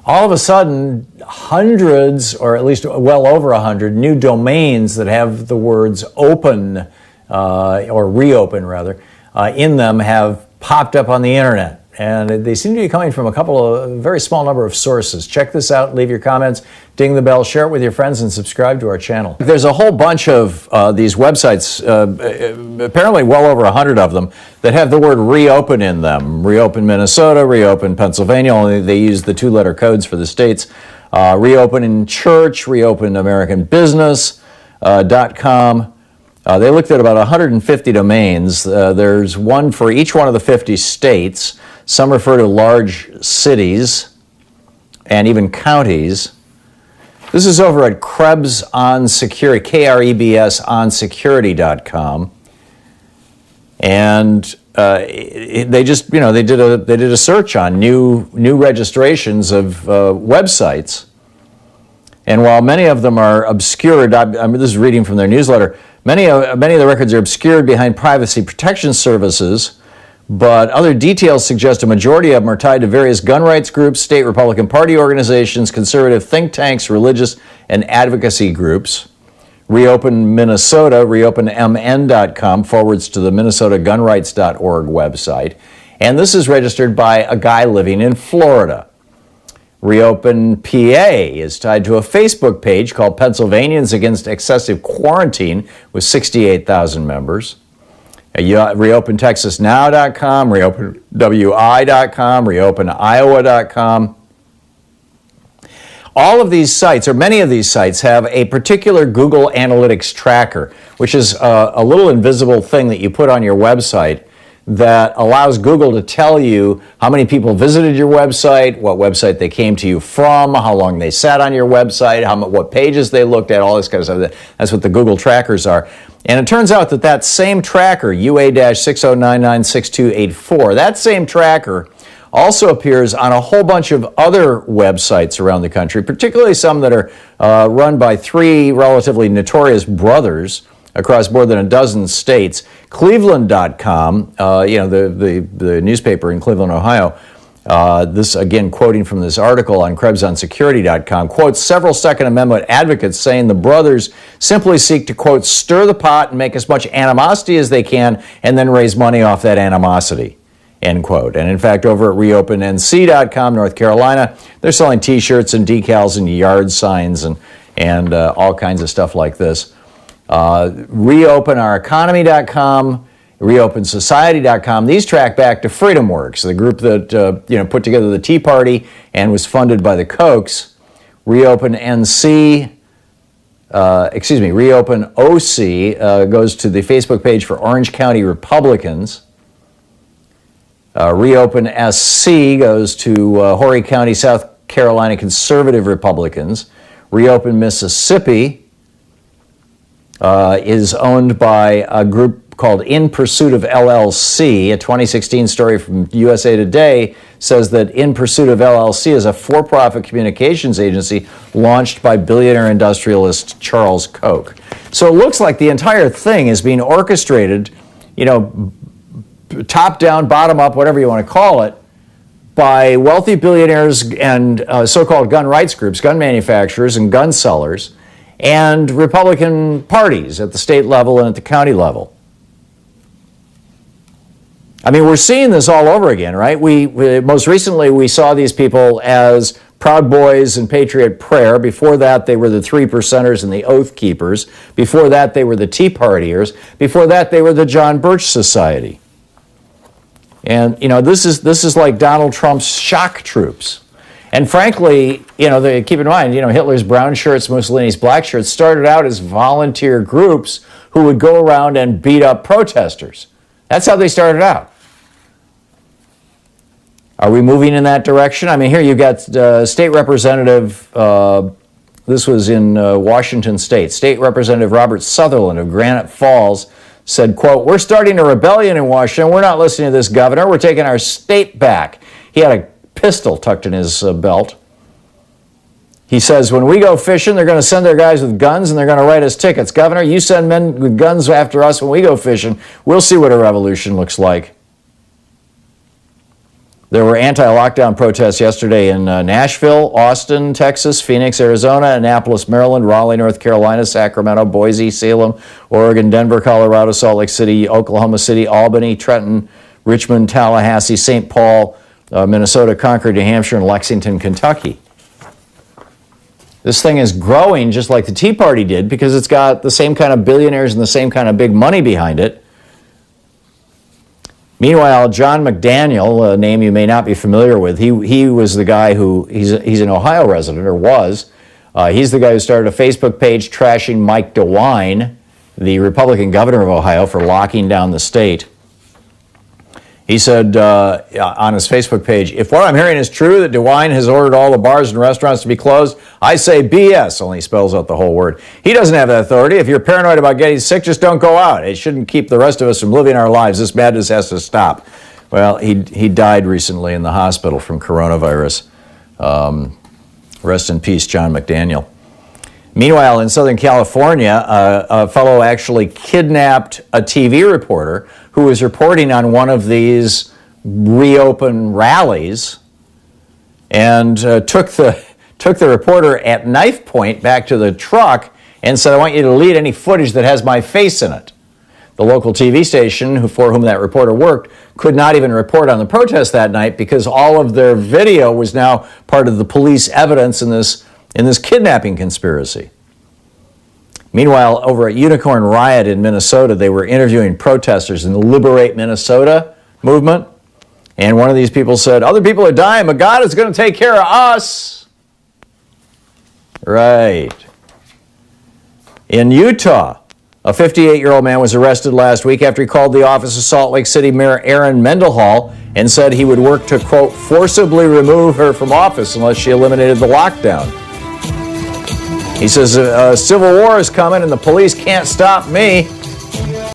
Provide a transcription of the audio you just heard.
all of a sudden, hundreds, or at least well over 100 new domains that have the words open, or reopen rather, in them have popped up on the internet. And they seem to be coming from a very small number of sources. Check this out, leave your comments, ding the bell, share it with your friends, and subscribe to our channel. There's a whole bunch of these websites, apparently well over 100 of them, that have the word reopen in them. Reopen Minnesota, reopen Pennsylvania, only they use the 2-letter codes for the states. Reopen in church, reopen AmericanBusiness.com. They looked at about 150 domains. There's one for each one of the 50 states. Some refer to large cities and even counties. This is over at Krebs on Security, Krebs on Security.com. And they just, they did a search on new registrations of websites. And while many of them are obscured, this is reading from their newsletter, many of the records are obscured behind privacy protection services, but other details suggest a majority of them are tied to various gun rights groups, state Republican Party organizations, conservative think tanks, religious and advocacy groups. Reopen Minnesota, reopenmn.com forwards to the minnesotagunrights.org website. And this is registered by a guy living in Florida. Reopen PA is tied to a Facebook page called Pennsylvanians Against Excessive Quarantine with 68,000 members. ReopenTexasNow.com, ReopenWI.com, ReopenIowa.com. All of these sites, or many of these sites, have a particular Google Analytics tracker, which is a little invisible thing that you put on your website that allows Google to tell you how many people visited your website, what website they came to you from, how long they sat on your website, what pages they looked at, all this kind of stuff. That's what the Google trackers are. And it turns out that same tracker, UA-60996284, that same tracker also appears on a whole bunch of other websites around the country, particularly some that are run by 3 relatively notorious brothers across more than a dozen states. Cleveland.com, the newspaper in Cleveland, Ohio, this again quoting from this article on KrebsOnSecurity.com, quotes several Second Amendment advocates saying the brothers simply seek to, quote, stir the pot and make as much animosity as they can and then raise money off that animosity, end quote. And in fact, over at ReopenNC.com, North Carolina, they're selling T-shirts and decals and yard signs and all kinds of stuff like this. ReopenOurEconomy.com, ReopenSociety.com. These track back to FreedomWorks, the group that put together the Tea Party and was funded by the Kochs. ReopenOC goes to the Facebook page for Orange County Republicans. ReopenSC goes to Horry County, South Carolina Conservative Republicans. Reopen Mississippi is owned by a group called In Pursuit of LLC. A 2016 story from USA Today says that In Pursuit of LLC is a for-profit communications agency launched by billionaire industrialist Charles Koch. So it looks like the entire thing is being orchestrated, top down, bottom up, whatever you want to call it, by wealthy billionaires and so-called gun rights groups, gun manufacturers and gun sellers, and Republican parties at the state level and at the county level. I mean, we're seeing this all over again, right? Most recently, we saw these people as Proud Boys and Patriot Prayer. Before that, they were the Three Percenters and the Oath Keepers. Before that, they were the Tea Partiers. Before that, they were the John Birch Society. And, this is like Donald Trump's shock troops. And frankly, keep in mind, Hitler's brown shirts, Mussolini's black shirts started out as volunteer groups who would go around and beat up protesters. That's how they started out. Are we moving in that direction? I mean, here you've got State Representative, this was in Washington State, State Representative Robert Sutherland of Granite Falls said, quote, "We're starting a rebellion in Washington. We're not listening to this governor. We're taking our state back." He had a pistol tucked in his belt. He says, "When we go fishing, they're going to send their guys with guns and they're going to write us tickets. Governor, you send men with guns after us when we go fishing. We'll see what a revolution looks like." There were anti-lockdown protests yesterday in Nashville, Austin, Texas, Phoenix, Arizona, Annapolis, Maryland, Raleigh, North Carolina, Sacramento, Boise, Salem, Oregon, Denver, Colorado, Salt Lake City, Oklahoma City, Albany, Trenton, Richmond, Tallahassee, St. Paul, Minnesota, Concord, New Hampshire, and Lexington, Kentucky. This thing is growing just like the Tea Party did because it's got the same kind of billionaires and the same kind of big money behind it. Meanwhile, John McDaniel, a name you may not be familiar with, he was the guy who, he's an Ohio resident, or was. He's the guy who started a Facebook page trashing Mike DeWine, the Republican governor of Ohio, for locking down the state. He said on his Facebook page, if what I'm hearing is true, that DeWine has ordered all the bars and restaurants to be closed, I say BS, only spells out the whole word. He doesn't have that authority. If you're paranoid about getting sick, just don't go out. It shouldn't keep the rest of us from living our lives. This madness has to stop. Well, he died recently in the hospital from coronavirus. Rest in peace, John McDaniel. Meanwhile, in Southern California, a fellow actually kidnapped a TV reporter who was reporting on one of these reopen rallies, and took the reporter at knife point back to the truck and said, I want you to delete any footage that has my face in it. The local TV station for whom that reporter worked could not even report on the protest that night because all of their video was now part of the police evidence in this kidnapping conspiracy. Meanwhile, over at Unicorn Riot in Minnesota, they were interviewing protesters in the Liberate Minnesota movement. And one of these people said, other people are dying, but God is going to take care of us. Right. In Utah, a 58-year-old man was arrested last week after he called the office of Salt Lake City Mayor Aaron Mendenhall and said he would work to, quote, forcibly remove her from office unless she eliminated the lockdown. He says, a civil war is coming and the police can't stop me.